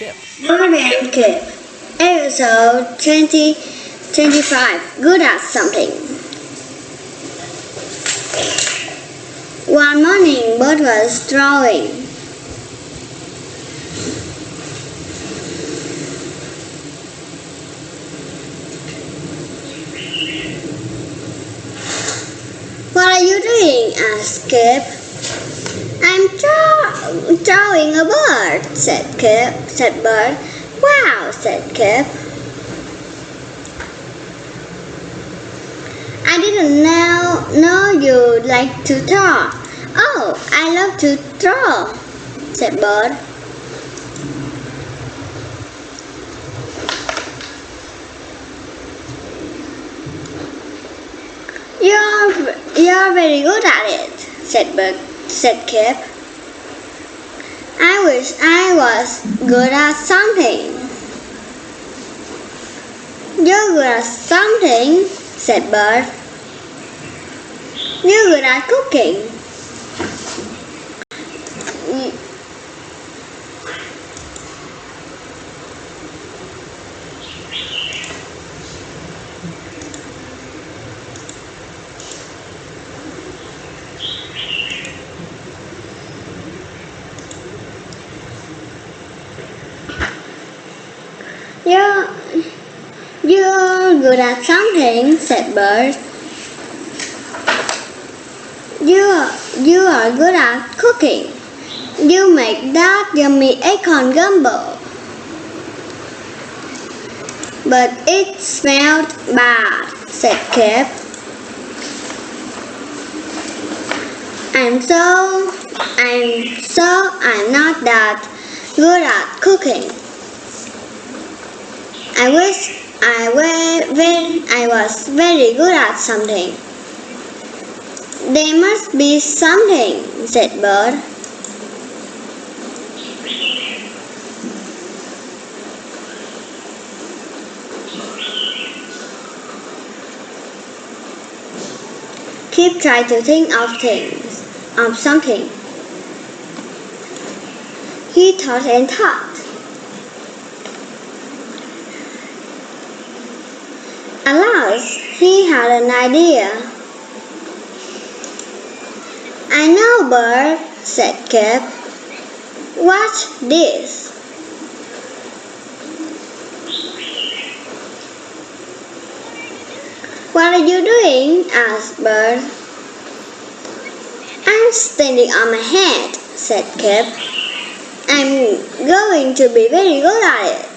Kip. Bird and Kip, episode 2025. Good at something. One morning, Bird was drawing. What are you doing? asked Kip. I'm drawing a bird, said Bird. Wow, said Kip. I didn't know you'd like to draw. Oh, I love to draw, said Bird. You're very good at it, said Kip. I wish I was good at something. You're good at something, said Bird. You're good at cooking. You're good at something, said Bird. You are good at cooking. You make that yummy acorn gumbo. But it smelled bad, said Kip. I'm not that good at cooking. I wish I was very good at something. There must be something, said Bird. Kip tried to think of something. He thought and thought. At last, he had an idea. I know, Bird, said Kip. Watch this. What are you doing? asked Bird. I'm standing on my head, said Kip. I'm going to be very good at it.